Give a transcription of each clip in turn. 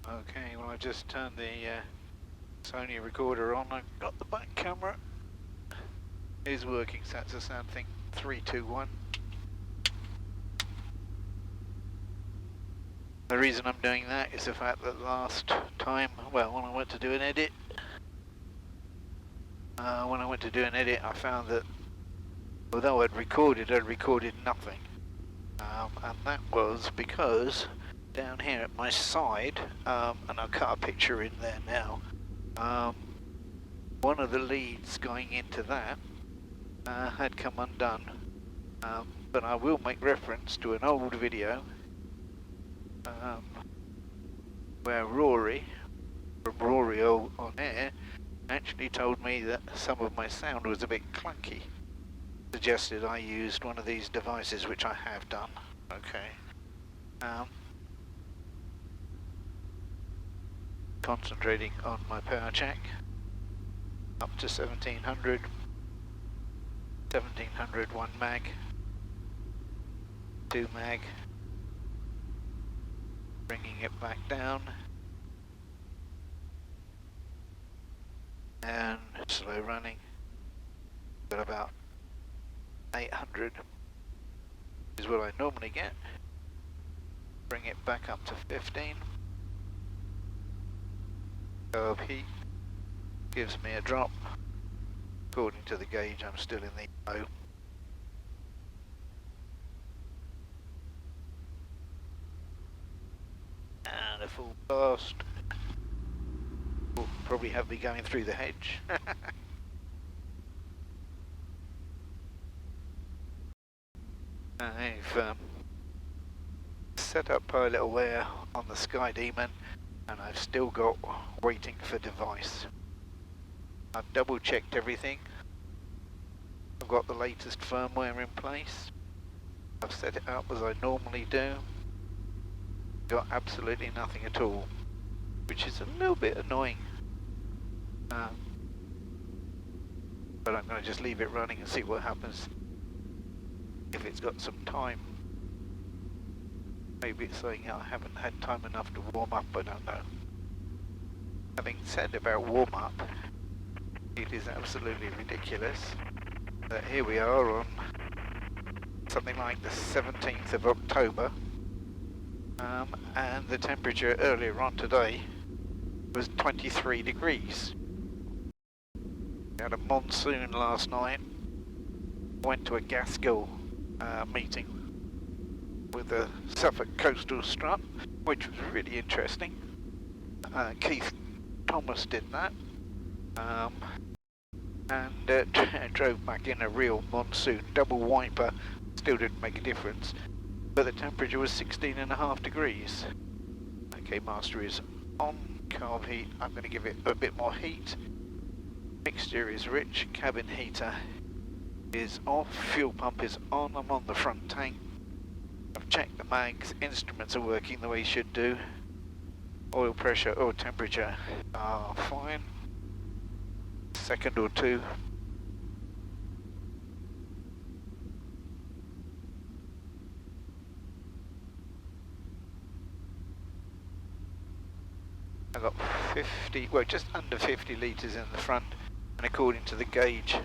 Okay, well I just turned the Sony recorder on. I've got the back camera. It is working, so that's a sound thing. 3, 2, 1. The reason I'm doing that is the fact that last time, well, when I went to do an edit, I found that although I'd recorded nothing. And that was because down here at my side, and I'll cut a picture in there now, one of the leads going into that had come undone. But I will make reference to an old video where Rory, from Rory on air, actually told me that some of my sound was a bit clunky. Suggested I used one of these devices, which I have done. Okay. Concentrating on my power check. Up to 1700. 1700, 1 mag. 2 mag. Bringing it back down. And slow running. Got about 800 is what I normally get. Bring it back up to 15. Curb heat gives me a drop. According to the gauge, I'm still in the low. And a full blast will probably have me going through the hedge. I've set up pilot aware on the Sky Demon, and I've still got waiting for device. I've double checked everything. I've got the latest firmware in place. I've set it up as I normally do. Got absolutely nothing at all, which is a little bit annoying. But I'm going to just leave it running and see what happens. If it's got some time. Maybe it's saying I haven't had time enough to warm up, I don't know. Having said about warm up, it is absolutely ridiculous that here we are on something like the 17th of October, and the temperature earlier on today was 23 degrees. We had a monsoon last night. Went to a GASCo meeting with the Suffolk Coastal Strut, which was really interesting. Keith Thomas did that, and drove back in a real monsoon. Double wiper still didn't make a difference, but the temperature was 16.5 degrees. Okay, master is on. Carb heat, I'm going to give it a bit more heat. Mixture is rich. Cabin heater is off. Fuel pump is on. I'm on the front tank. I've checked the mags. Instruments are working the way they should do. Oil pressure, oil temperature are fine. Second or two. I've got 50, well, just under 50 litres in the front, and according to the gauge,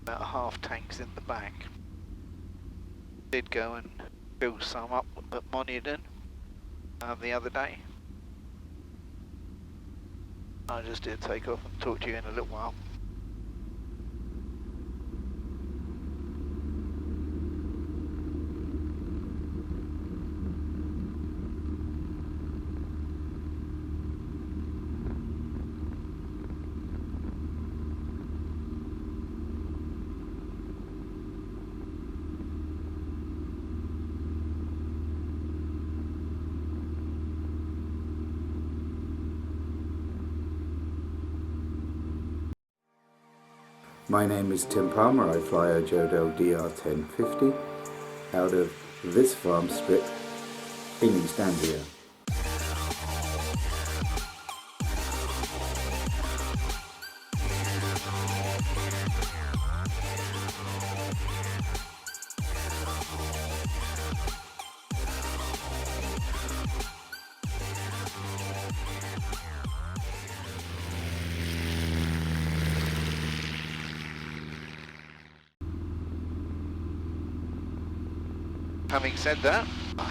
about half tanks in the back. Did go and fill some up at Moniaden the other day. I just did take off and talk to you in a little while. My name is Tim Palmer. I fly a Jodel DR1050 out of this farm strip in East Anglia. Having said that, I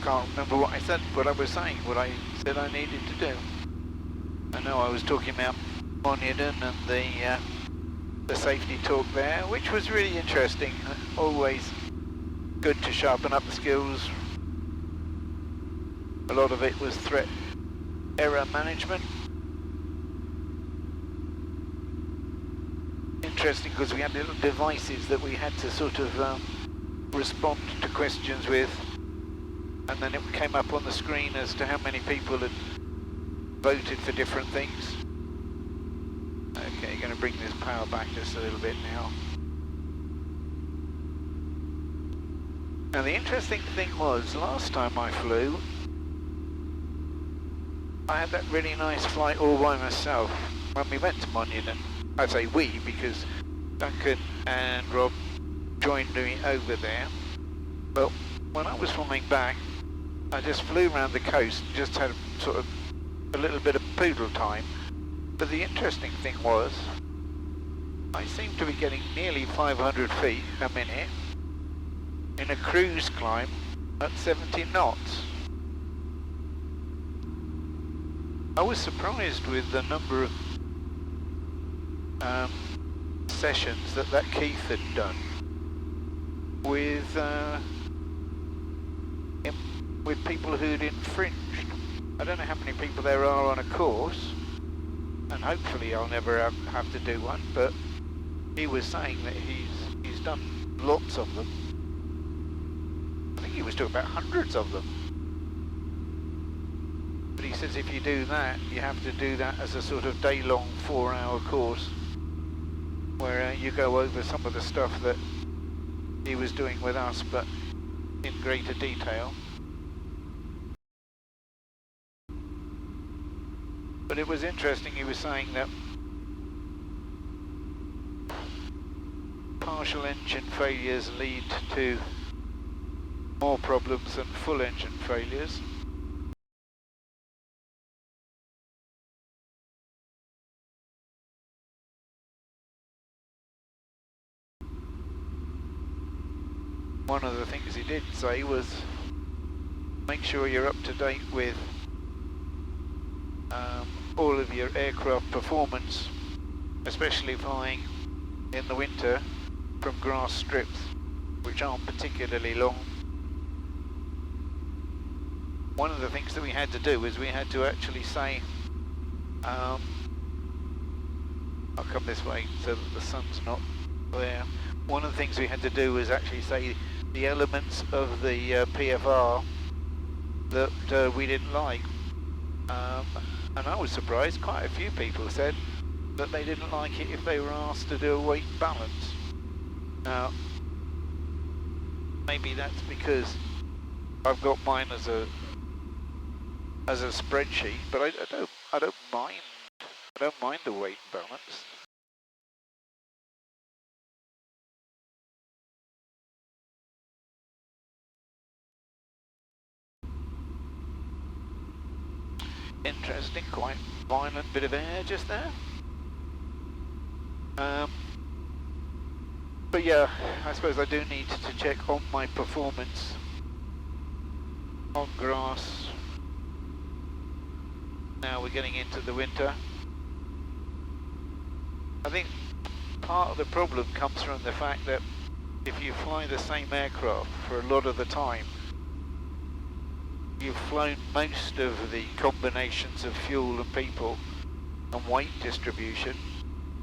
can't remember what I said, what I was saying, what I said I needed to do. I know I was talking about Monudon and the safety talk there, which was really interesting. Always good to sharpen up the skills. A lot of it was threat error management. Interesting because we had little devices that we had to sort of respond to questions with, and then it came up on the screen as to how many people had voted for different things. Okay, going to bring this power back just a little bit now. Now the interesting thing was, last time I flew, I had that really nice flight all by myself when we went to Monudon. I say we because Duncan and Rob joined me over there. But when I was flying back, I just flew around the coast, just had sort of a little bit of poodle time. But the interesting thing was, I seemed to be getting nearly 500 feet a minute in a cruise climb at 70 knots. I was surprised with the number of sessions that Keith had done with people who'd infringed. I don't know how many people there are on a course, and hopefully I'll never have to do one, but he was saying that he's done lots of them. I think he was talking about hundreds of them. But he says if you do that, you have to do that as a sort of day-long 4-hour course where you go over some of the stuff that he was doing with us, but in greater detail. But it was interesting, he was saying that partial engine failures lead to more problems than full engine failures. One of the things he did say was make sure you're up to date with all of your aircraft performance, especially flying in the winter from grass strips, which aren't particularly long. One of the things that we had to do is we had to actually say, I'll come this way so that the sun's not there. One of the things we had to do was actually say the elements of the PFR that we didn't like. And I was surprised, quite a few people said that they didn't like it if they were asked to do a weight balance. Now, maybe that's because I've got mine as a spreadsheet, but I don't mind the weight balance. Interesting, quite violent bit of air just there. But yeah, I suppose I do need to check on my performance on grass. Now we're getting into the winter. I think part of the problem comes from the fact that if you fly the same aircraft for a lot of the time, you've flown most of the combinations of fuel and people and weight distribution,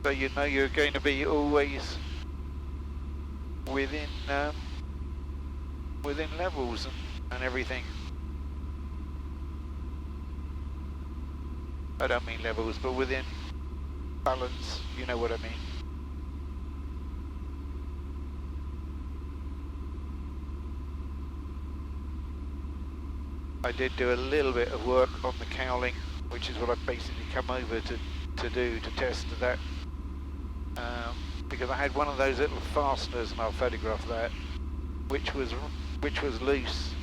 so you know you're going to be always within levels and everything. I don't mean levels, but within balance, you know what I mean. I did do a little bit of work on the cowling, which is what I've basically come over to do, to test that. Because I had one of those little fasteners, and I'll photograph that, which was loose,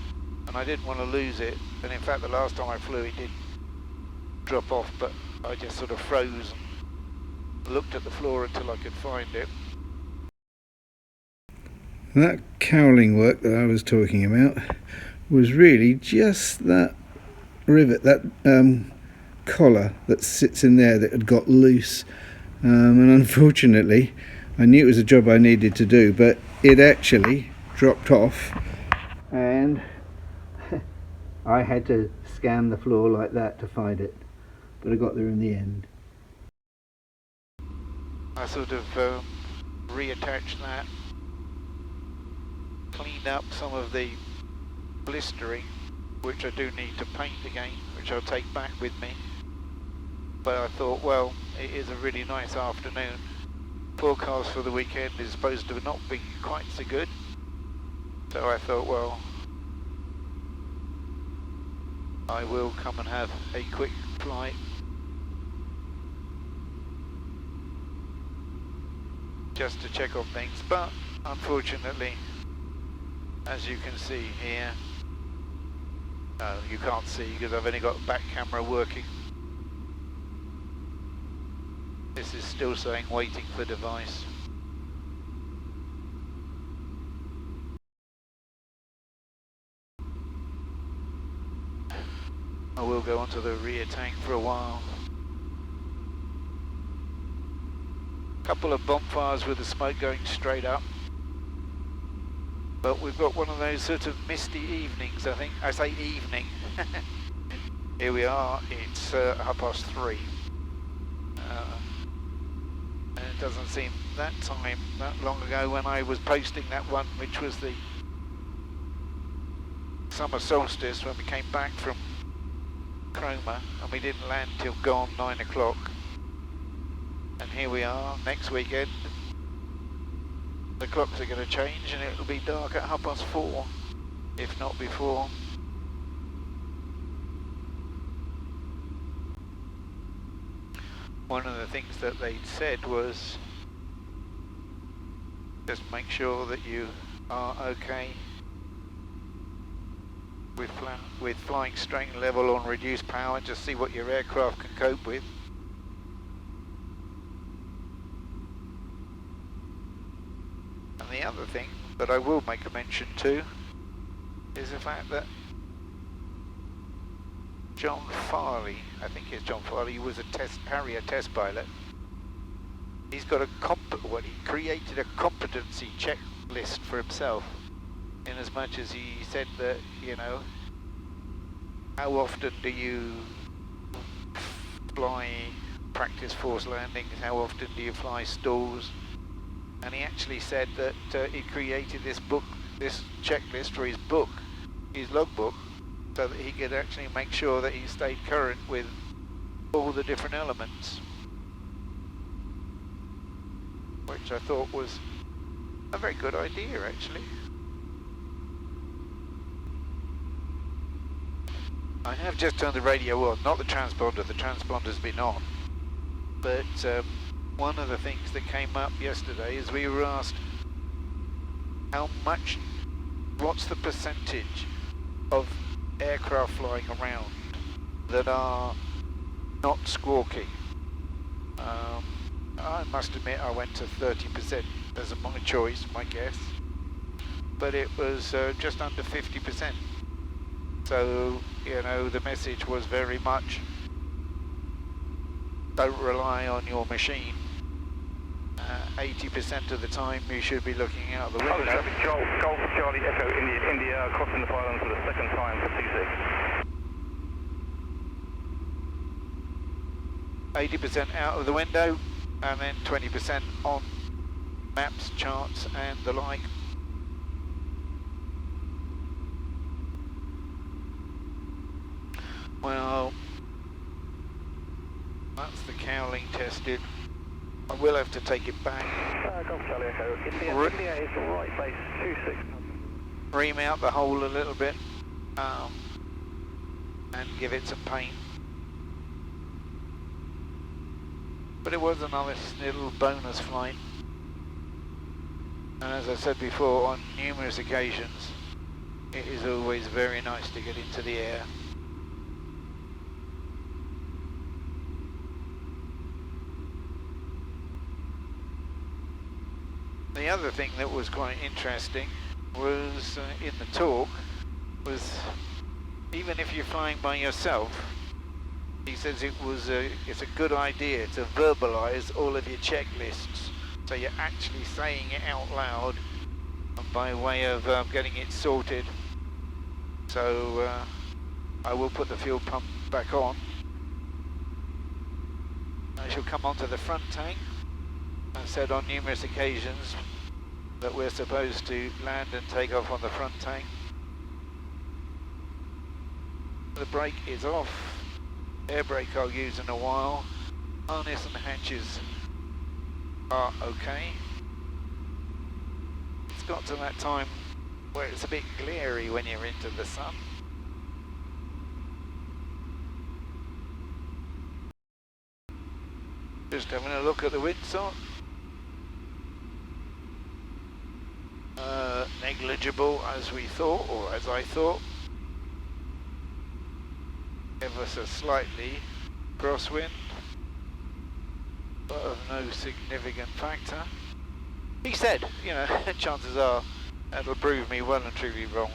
and I didn't want to lose it. And in fact, the last time I flew, it did drop off, but I just sort of froze and looked at the floor until I could find it. That cowling work that I was talking about was really just that rivet, that collar that sits in there that had got loose, and unfortunately I knew it was a job I needed to do, but it actually dropped off and I had to scan the floor like that to find it, but I got there in the end. I sort of reattached that, cleaned up some of the blistering, which I do need to paint again, which I'll take back with me. But I thought, well, it is a really nice afternoon. Forecast for the weekend is supposed to not be quite so good. So I thought, well, I will come and have a quick flight. Just to check on things, but unfortunately, as you can see here, no, you can't see because I've only got the back camera working. This is still saying waiting for device. I will go onto the rear tank for a while. Couple of bonfires with the smoke going straight up. But we've got one of those sort of misty evenings, I think. I say evening. Here we are, it's 3:30. And it doesn't seem that long ago when I was posting that one, which was the summer solstice, when we came back from Chroma and we didn't land till gone 9 o'clock. And here we are, next weekend. The clocks are going to change and it'll be dark at 4:30, if not before. One of the things that they'd said was just make sure that you are okay with flying straight and level on reduced power, just see what your aircraft can cope with. And the other thing that I will make a mention to is the fact that John Farley, I think it's John Farley, who was a Harrier test pilot. He's got he created a competency checklist for himself, in as much as he said that, you know, how often do you fly practice force landings, how often do you fly stalls, and he actually said that he created this checklist for his book, his logbook, so that he could actually make sure that he stayed current with all the different elements, which I thought was a very good idea actually. I have just turned the radio on, not the transponder's been on, but one of the things that came up yesterday is we were asked what's the percentage of aircraft flying around that are not squawky. I must admit I went to 30% as my choice, my guess, but it was just under 50%. So, you know, the message was very much don't rely on your machine. 80% of the time you should be looking out the window. Traffic, Golf Charlie Echo, India, crossing the pylon for the second time for 26. 80% out of the window, and then 20% on maps, charts and the like. Well, that's the cowling tested. I will have to take it back. Golf Charlie Echo, India is the right base, 26. Remount the hole a little bit and give it some paint. But it was a nice little bonus flight. And as I said before, on numerous occasions, it is always very nice to get into the air. The other thing that was quite interesting was in the talk was even if you're flying by yourself, he says it's a good idea to verbalise all of your checklists, so you're actually saying it out loud by way of getting it sorted. So I will put the fuel pump back on. I shall come onto the front tank. I said on numerous occasions that we're supposed to land and take off on the front tank. The brake is off. Air brake I'll use in a while. Harness and hatches are okay. It's got to that time where it's a bit glary when you're into the sun. Just having a look at the windsock. Negligible as we thought, or as I thought. Ever so slightly crosswind, but of no significant factor. He said, you know, chances are that'll prove me well and truly wrong.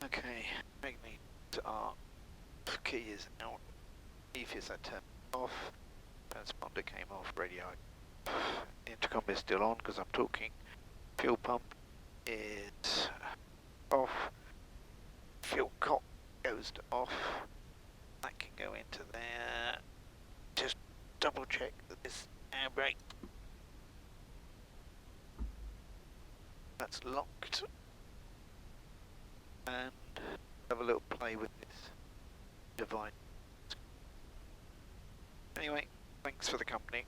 Okay, magnet key is out. Ethers are turned off. Transponder came off. Radio. Intercom is still on because I'm talking. Fuel pump is off. Fuel cock goes to off. That can go into there. Just double check that this air brake that's locked. And have a little play with this device. Anyway, thanks for the company.